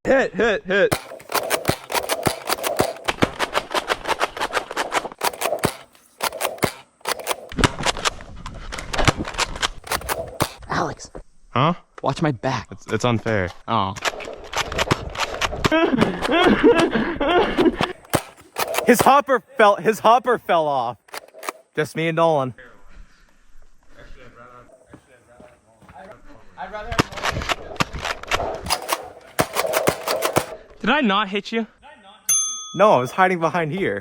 Hit, hit, hit. Alex. Huh? Watch my back. It's unfair. Oh. His hopper fell off. Just me and Nolan. Did I not hit you? No, I was hiding behind here.